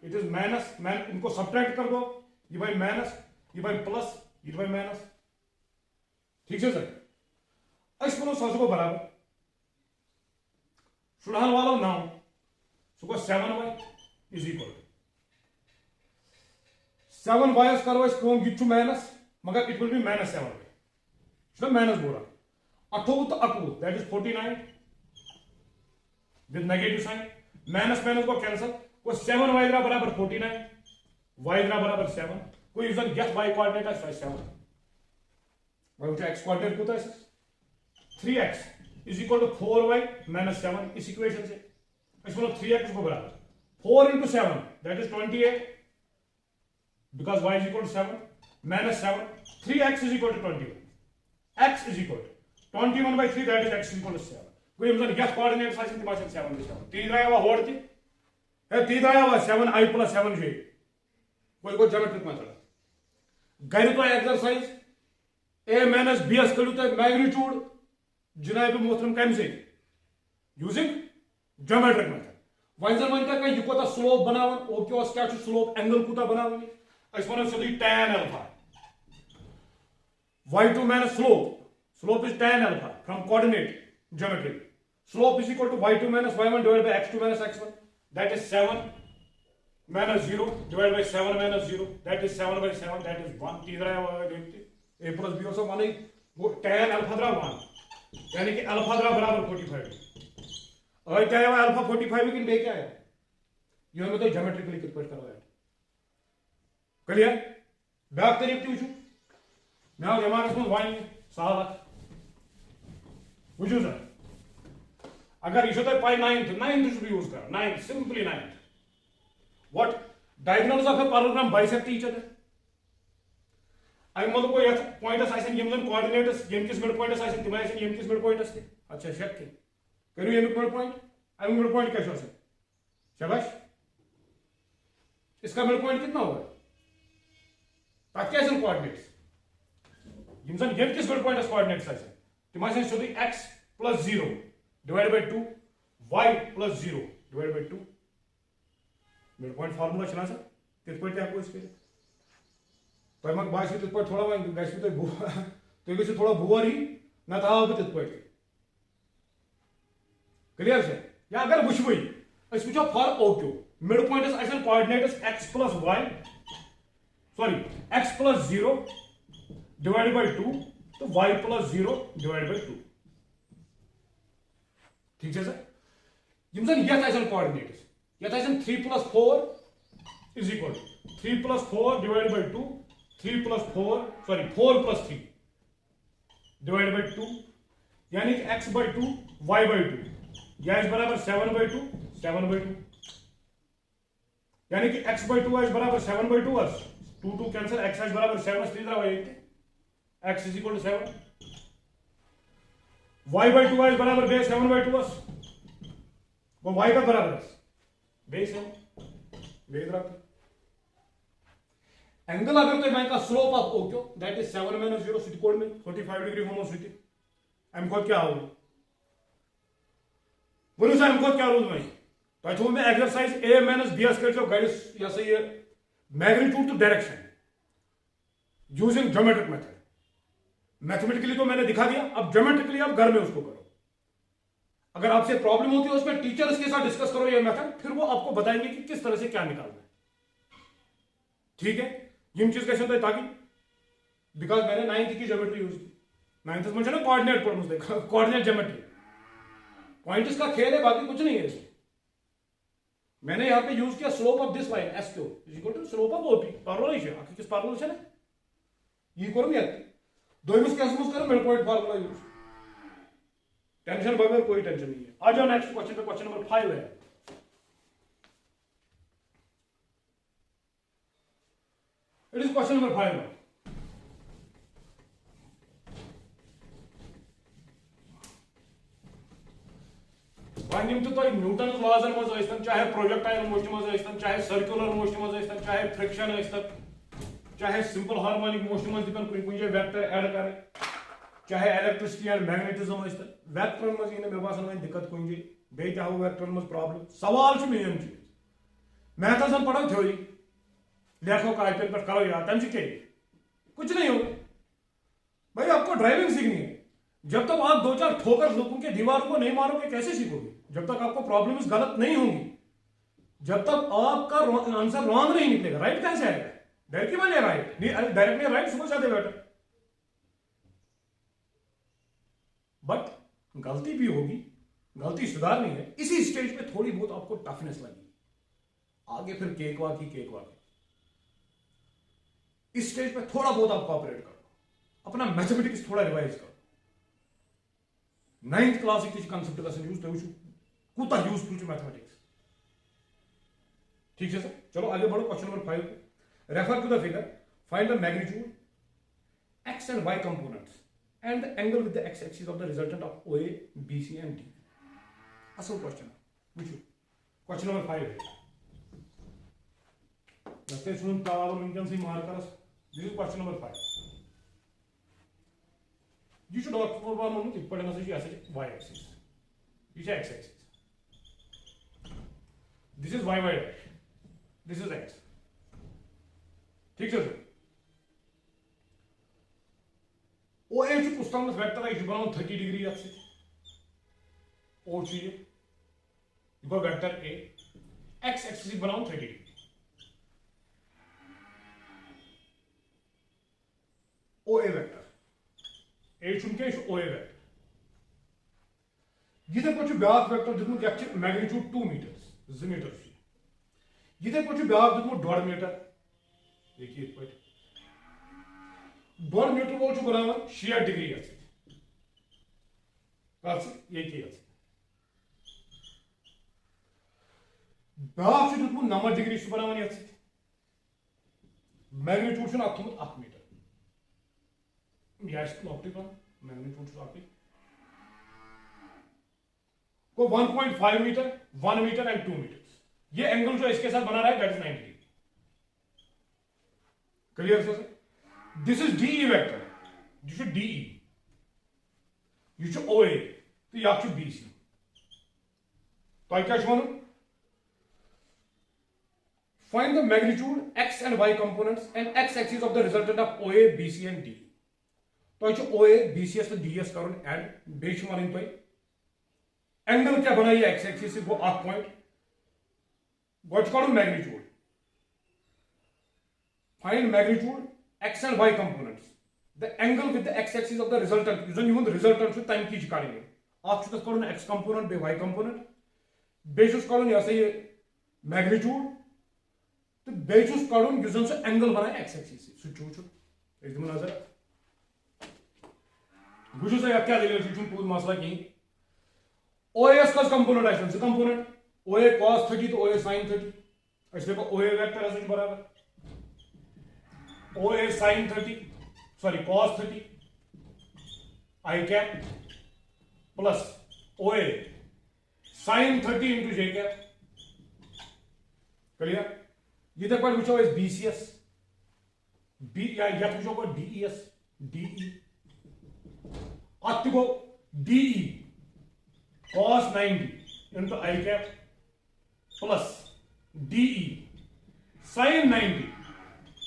Speaker 1: इट इज माइनस इनको subtract कर दो ये बाय माइनस ये बाय प्लस ये बाय माइनस ठीक है सर इसको लो सबको बराबर सुधार वाला now so 7y is equal to 7y is करो इसको हम गिट्टू माइनस मगर it will be minus 7y इसका माइनस बोला 8 तो 8 that is 49 with negative sign minus minus को कैंसिल को 7y का बराबर 49 y का बराबर 7 कोई यूजर गेट y कोऑर्डिनेट है 7 y उठा x कोऑर्डिनेट को तो 3x is equal to 4y minus 7 इस इक्वेशन से इसको 3x को बराबर 4 into 7 that is 28 because y is equal to 7 minus 7 3x is equal to 21 x is equal to 21 by 3 that is x is equal to 7 कोई मतलब gas coordinate size की भाषा 7 के 7 3 आया हुआ होड़ थी है 3 आया हुआ 7i plus 7j वो ज्योमेट्रिक मेथड गर तुम एक्सरसाइज ए माइनस बी करू तुम मैग्नीट्यूड जनाब मोहतरम कम से यूजिंग ज्योमेट्रिक मेथड वन जन वन कह यह कोता स्लोप बनावन ओ क्या स्लोप एंगल कूता बनावन वो सीधी tan alpha y2 minus slope is tan alpha from coordinate geometry slope is equal to y2 minus y1 divided by x2 minus x1 that is 7 minus 0 divided by 7 minus 0 that is 7 by 7 that is 1 तीसरा a plus b also 1 वो tan alpha द्रा 1 यानी कि alpha द्रा बराबर 45 और क्या है alpha 45 लेकिन बे क्या है ये हमें तो ज्योमेट्रिकली कितना करवाया क्लियर बैक तरीके तुझ मैं दिमाग में वन सहल वो सर अगर यह तुम पाई नाइन्थ यूज कर ninth simply ninth what diagonals of a parallelogram bisect each other मतलब को यथ पॉइंटस कोऑर्डिनेट्स यमकिस मिड पॉइंटस तिम यमकिस मिड पॉइंटस अच्छा शेक करू यमिक मिड पॉइंट अमिक मिड पॉइंट क्या शाबाश इसका मिड पॉइंट कितना होगा तक क्या कोऑर्डिनेट्स यमकिस मिड पॉइंटस कोऑर्डिनेट्स तिम सोदी x plus 0 divided by 2 y plus 0 divided by 2 mid point formula चला सर तिथ पे आपको इस पे तो मग बाश तिथ पे थोड़ा वन गैस पे तो गैस थोड़ा भुवर ही ना था अब तिथ पे क्लियर से या अगर वुचबई अस वुचो for O Q mid point is असल coordinates x plus y sorry x plus 0 divided by 2 तो y plus 0 divided by 2 ठीक है सर यमसन यथ आसन कोऑर्डिनेट्स यथ आसन 3 plus 4 is equal to 3 plus 4 divided by 2 3 plus 4 sorry 4 plus 3 divided by 2 यानी कि x by 2 y by 2 यह is बराबर 7 by 2 7 by 2 यानी कि x by 2 is बराबर 7 by 2 as 2 2 cancel x is बराबर 7 as 3 तरह y x is equal to 7 y by 2 is बराबर बे 7 by 2 as वो y का बराबर है बे 7 बे रख एंगल अगर तो बैंक का स्लोप ऑफ ओ क्यों that is 7 minus 0 city code में 45 डिग्री होमो सिटी एम को क्या होगा बोलो सर एम को क्या रूल में तो थो में एक्सरसाइज a minus b कर जो गाइस या सही है magnitude to direction using geometric method mathematically तो मैंने दिखा दिया अब ज्योमेट्रिकली आप घर में उसको करो अगर आपसे प्रॉब्लम होती है उसमें टीचर्स के साथ डिस्कस करो ये मेथड फिर वो आपको बताएंगे कि किस तरह से क्या निकालना है ठीक है यम चीज कैसे होता है ताकि बिकॉज मैंने 9th की ज्योमेट्री यूज की 9th में ना कोऑर्डिनेट पढ़ मुझे कोऑर्डिनेट ज्योमेट्री पॉइंट इसका खेल है बाकी कुछ नहीं है इसमें मैंने यहां पे यूज किया slope of this line S Q is equal to slope of OP parallel है आखिर किस पैरेलल है ना ये करो मैं दोनों कैसे यूज करो mid point formula use tension बगैर कोई टेंशन नहीं है आ जाओ नेक्स्ट क्वेश्चन पे क्वेश्चन नंबर 5 है it is question number 5 one तो न्यूटन लॉज मज चाहे प्रोजेक्टाइल मोशन मज चाहे सर्कुलर मोशन मज चाहे फ्रिक्शन चाहे सिंपल हार्मोनिक मोशन मज कुछ वेक्टर ऐड करें चाहे इलेक्ट्रिसिटी एंड मैग्नेटिज्म वेक्टरन मज यह मे बासान वो दिक्कत कुछ बे क्या वेक्टरन मज प्रॉब्लम सवाल मेन चीज मैथस हम पढ़ो थ्योरी लिखो कापी पे करो याद तम क्या कुछ नहीं होगा भाई आपको ड्राइविंग सीखनी है जब तक आप 2-4 ठोकर लोगों के दीवार को नहीं मारोगे कैसे सीखोगे जब तक आपको प्रॉब्लम्स गलत नहीं होंगी जब तक आपका आंसर रॉन्ग नहीं निकलेगा राइट कैसे आएगा डायरेक्टली माने राइट डायरेक्टली राइट समझ जाते बेटर बट गलती भी होगी गलती सुधारनी है इसी स्टेज पे थोड़ी बहुत आपको टफनेस लगी आगे फिर केक वाक इस स्टेज पे थोड़ा बहुत आप कोऑपरेट करो अपना मैथमेटिक्स थोड़ा रिवाइज करो 9th क्लास की कंसेप्ट का यूज तो कूता यूजफुल मैथमेटिक्स ठीक है सर चलो आगे बढ़ो question number 5 refer to the figure find the magnitude x and y components and the angle with the x axis of the resultant of OA, BC and D. असल question question number 5 है markers this is question number 5 यह doctor वोनमुत इत पे y axis यह x axis this is y dash this is x ठीक है ओ ए उस तम वेक्टर यह बना 30 डिग्री अत ओ यह गो वेक्टर ए x एक्सिस बना 30 degree O A vector A क्या ओ ए वेक्टर यिथे पे ब्याक वेक्टर दितमुत यह मैग्नीट्यूड 2 मीटर्स 2 मीटर यिथे पे ब्याक दितमुत 1.5 मीटर देखिए इत पे 1.5 मीटर वो बनाना 60 डिग्री ये ब्याक दितमुत 90 डिग्री बनाना ये मैग्नीट्यूड अत थोमुत 1 मीटर मैग्नीट्यूड को 1.5 मीटर 1 मीटर एंड 2 मीटर ये एंगल जो इसके साथ बना रहा है that is 90 degree clear sir this is DE vector this is DE यह ओए तो यह बीसी तो क्या find the magnitude X and Y components and X axis of the resultant of ओए बीसी एंड डी तो ओए BCS तो DS कर एंड बेच वन पे एंगल क्या बना एक्स एक्सिस वो 8 point go magnitude find magnitude X and Y components the angle with the X axis of the resultant resultant तम की करेंगे आप एक्स कंपोनेंट बे वाई कंपोनेंट बेस यह ये मैग्नीट्यूड तो बेस कड़न एंगल बना एक्स एक्सिस सो नजर बुझो सा क्या दलील पूरा मसला कहीं ओएस कस कंपोनेंट आ कंपोनेंट ओए cos 30 तो ओए sin 30 देखो ओए वेक्टर बराबर ओए sin 30 सॉरी cos 30 आई कैप प्लस ओए sin 30 इंटू जे कैप क्लियर ये तक पर वो बीसीएस बी या वो डीईएस डीई अत गो डीई cos 90 into I cap plus डीई sin 90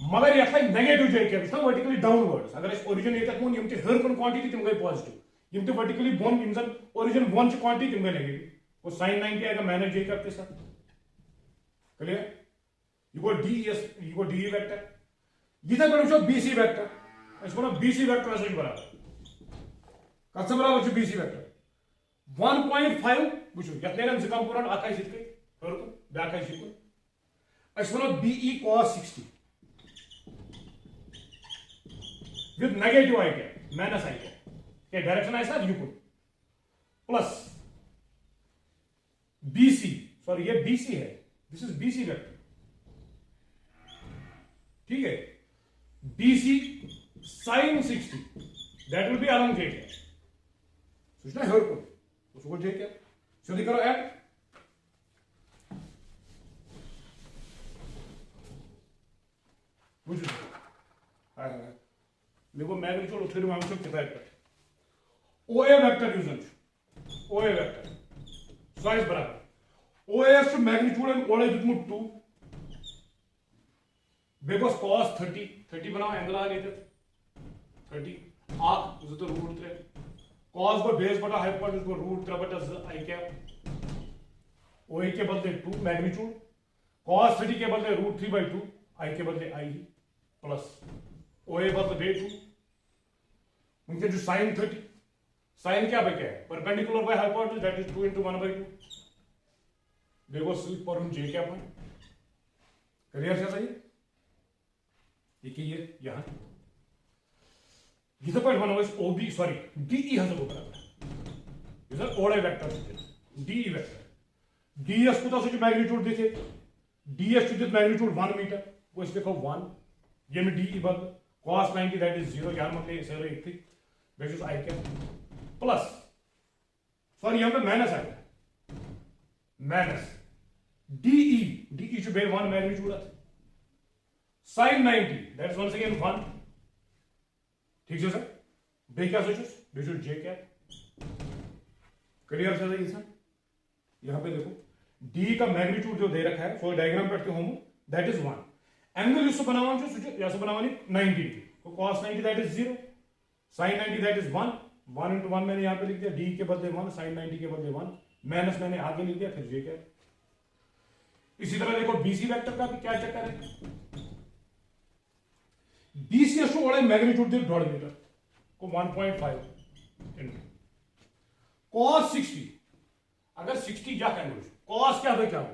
Speaker 1: मगर यह negative J cap vertically downwards अगर ओरिजिन ये वो हर कुन क्वांटिटी तम गई पॉजिटिव यम वर्टिकली बोन ओरिजिन बोन क्वांटिटी तम गई नेगेटिव वो sin 90 आएगा माइनस जे कैप के साथ क्लियर यह गो डीईएस यह गो डीई वेक्टर यह पे बीसी वेक्टर बीसी वेक्टर बराबर कत बराबर बीसी वेक्टर 1.5 वो ये जो कंपोनेंट अत हर ब्या वो BE cos 60 with negative I cap minus I cap direction आए सर युकुन प्लस बीसी सॉरी ये बीसी है दिस इज बीसी वेक्टर ठीक है BC sin 60 that will be along J cap सोचना हर को उसको जे कैप जल्दी करो ऐड बुझो देखो मैग्नीट्यूड उठे हम सब किताब पे ओए वेक्टर यूजन ओए वेक्टर साइज बराबर ओएस टू मैग्नीट्यूड एंड ओए दितमुत 2 बिकॉज cos 30 बनाओ एंगल आ गए 30 आप तो रूट 3 cos को बेस बटा हाइपोटेन्यूज को रूट 3 बटा आई कैप ओए के बदले 2 मैग्नीट्यूड cos 30 के बदले रूट 3/2 आई के बदले आई प्लस ओए बदले बे 2 उनके जो sin 30 sin क्या बचा है perpendicular by hypotenuse that is 2 into 1/2 देखो स्लिप पर जे कैप है क्लियर है सही देखिए यहां इधर पर बना हुआ ओबी सॉरी डीई हज को बराबर इधर ओडे वेक्टर डीई वेक्टर डीएस को तो मैग्नीट्यूड देते DS to this magnitude 1 metre वो इसके को 1 ये में डीई बद cos 90 दैट इज 0 यार मतलब ये सर एक थी basis I cap plus sorry यहां पे माइनस आएगा माइनस डीई जो बे 1 मैग्नीट्यूड है sin 90 that is once again 1 ठीक है सर बे क्या सोचो बेचो जे क्या क्लियर सर सर यहां पे देखो d का मैग्नीट्यूड जो दे रखा है सो डायग्राम पढ़ते हो दैट इज 1 एंगल इसको बनावा जो सोचो या से बनावानी 90 डिग्री तो cos 90 that is 0 sin 90 that is 1 1 into 1 मैंने यहां पे लिख दिया d के बदले 1 sin 90 के बदले 1 माइनस मैंने आगे लिख दिया फिर जे क्या इसी तरह देखो BC वेक्टर का भी क्या चक्कर है BC अशो वाले मैग्नीट्यूड दे 1.5 मीटर को 1.5 इनटू cos 60 अगर 60 क्या एंगल cos क्या हो क्या हो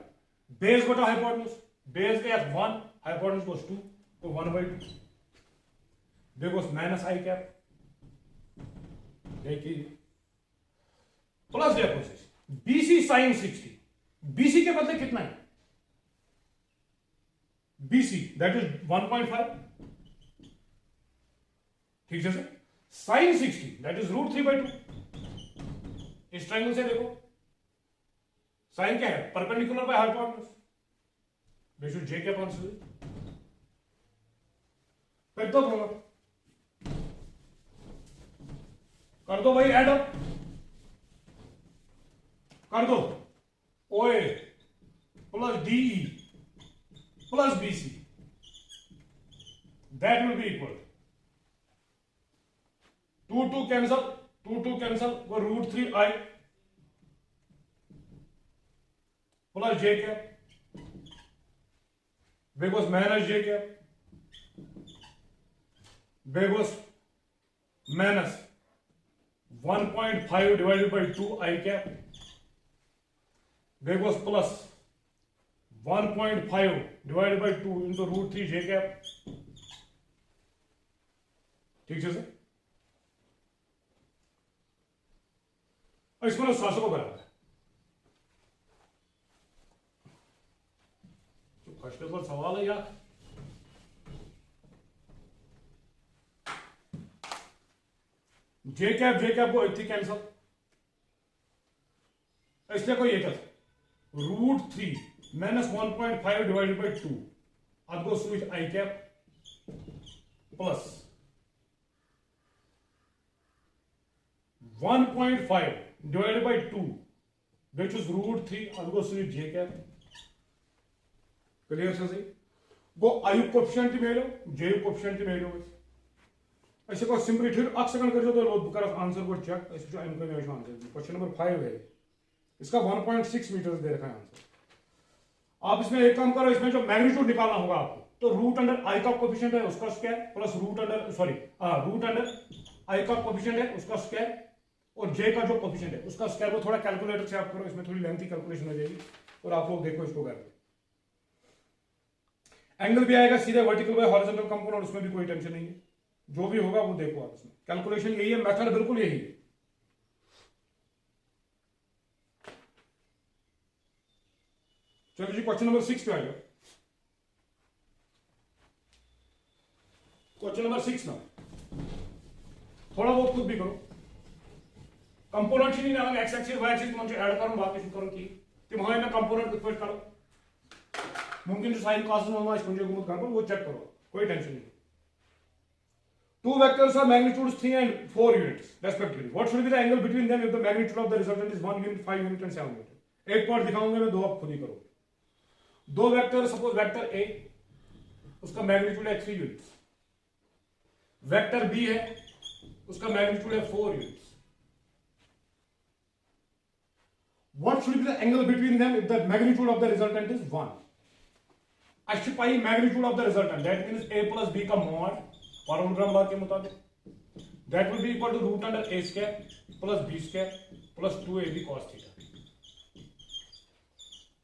Speaker 1: बेस बटा हाइपोटेन्यूज बेस के 1 हाइपोटेन्यूज को 2 तो 1/2 देखो माइनस आई कैप देखिए प्लस देखो BC sin 60 BC के बदले कितना है BC दैट इज 1.5 ठीक है सर sin 60 दैट इज √3/2 इस ट्रायंगल से देखो साइन क्या है परपेंडिकुलर बाय हाइपोटेन्यूज बेशु जे के अपॉन सी कर दो ब्रो कर दो भाई ऐड अप कर दो OA plus DE plus BC that will be equal 2 cancel वो √3i प्लस जे कैप बेगोस माइनस जे कैप बेगोस minus 1.5 divided by 2i cap बेगोस plus 1.5 divided by 2 into √3 J cap ठीक है सर और इसको ना 700 को बराबर है तो फर्स्ट नंबर सवाल है यार जे कैप को इतनी कैंसल इसलिए कोई ये कर √3 माइनस 1.5 डिवाइडेड बाई 2 अब go switch I cap plus 1.5 divided by 2 which is √3 अब go switch J cap clear सही गो आयु कोएफिशिएंट में लो जे कोएफिशिएंट में लो ऐसे को सिंपली फिर अक्सर कर दो लो कर आंसर को चेक ऐसे जो एम का आंसर क्वेश्चन नंबर 5 है इसका 1.6 मीटर दे रखा है आंसर आप इसमें एक काम करो इसमें जो मैग्नीट्यूड निकालना होगा आपको तो रूट अंडर आई का कोएफिशिएंट है उसका स्क्वायर प्लस रूट अंडर आई का कोएफिशिएंट है उसका स्क्वायर और जे का जो कोएफिशिएंट है उसका स्क्वायर वो थोड़ा कैलकुलेटर से आप करो इसमें थोड़ी लेंथी कैलकुलेशन हो जाएगी और आप लोग देखो इसको करके एंगल भी आएगा सीधे वर्टिकल बाय हॉरिजॉन्टल कंपोनेंट उसमें भी कोई टेंशन नहीं है जो भी होगा वो देखो आप इसमें कैलकुलेशन यही है मेथड बिल्कुल यही है चलो जी क्वेश्चन नंबर 6 पे आ जाओ क्वेश्चन नंबर 6 ना थोड़ा बहुत खुद भी करो कंपोनेंट ही नहीं ना एक्स एक्सिस वाई एक्सिस तुम ऐड करो बाकी शुरू करो की तुम हमें ना कंपोनेंट इक्वेट करो मुमकिन जो साइन कॉस में इसको जो गुमत करो वो चेक करो कोई टेंशन नहीं two vectors of magnitudes 3 and 4 units respectively what should be the angle between them if the magnitude of the resultant is 1 unit 5 unit and 7 unit एक पॉइंट दिखाऊंगा मैं दो आप खुद ही करो दो वेक्टर सपोज वेक्टर ए उसका मैग्नीट्यूड है 3 यूनिट्स वेक्टर बी है उसका मैग्नीट्यूड है 4 units what should be the angle between them if the magnitude of the resultant is 1 अच्छी पाई magnitude of the resultant that means a plus b का mod formula बात के मुताबिक that will be equal to root under a square plus b square plus 2ab cos theta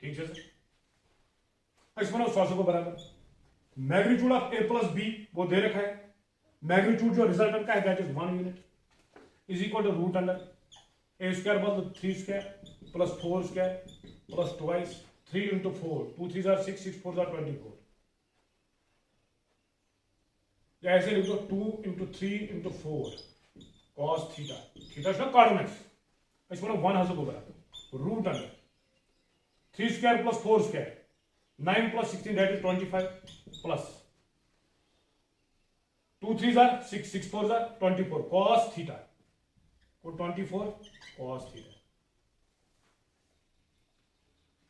Speaker 1: ठीक है sir इसमें ना 100 को बराबर magnitude of a plus b वो दे रखा है मैग्नीट्यूड जो रिजल्टेंट का है that is 1 unit is equal to root under a square बल 3 square plus 4 square plus twice 3 into 4 2 3s are 6 6 4s are 24 ऐसे लिख दो 2 into 3 into 4 cos theta theta इसका कोऑर्डिनेट्स इसमें 1 हंसो को बराबर root under 3 square plus 4 square 9 plus 16 that is 25 plus 2 3 जार 6 6 4 जार 24 cos थीटा और 24 cos थीटा।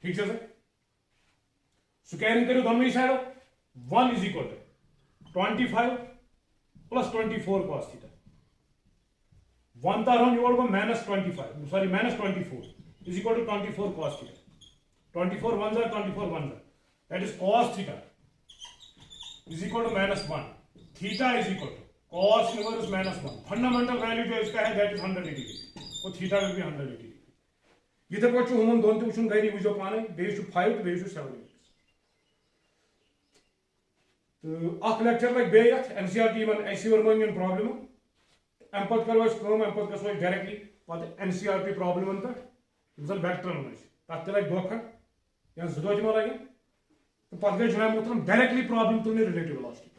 Speaker 1: ठीक है सर, स्क्वायरिंग करो दोनों ही साइडों 1 is equal to 25 plus 24 cos theta 1 तार हम योड़ को -25 sorry -24 is equal to 24 cos theta 24 1 जार 24 1 जार that is cos theta is equal to -1 theta is equal to cos inverse -1 fundamental value जो इसका है दैट इज 180 डिग्री और थीटा विल बी 180 डिग्री। इथे पे हम दोन तो वुचन गई वो पाने बेस 5 तो बेस 7 तो अख लेक्चर लग बे यथ एनसीईआरटी मन ऐसी वर्मन प्रॉब्लम एम पत करो अस काम एम पत गसो डायरेक्टली पत एनसीईआरटी प्रॉब्लम पे जन वेक्टर मन तत लग दोखा या जदो जमा लगे तो पत गई जुनाय मोहतरम डायरेक्टली प्रॉब्लम तुलने रिलेटिव वेलोसिटी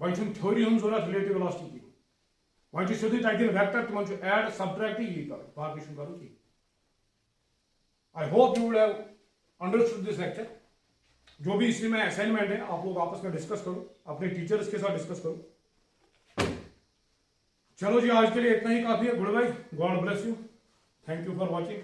Speaker 1: वही छन थ्योरी हम जरूरत रिलेटिव वेलोसिटी की वही सीधे तक वेक्टर तुम ऐड सब्ट्रैक्ट ही कर बाकी छु करो की। I hope you would have understood this lecture। जो भी इसमें असाइनमेंट है आप लोग आपस में डिस्कस करो, अपने टीचर्स के साथ डिस्कस करो। चलो जी आज के लिए इतना ही काफी है। Good bye, God bless you, thank you for watching.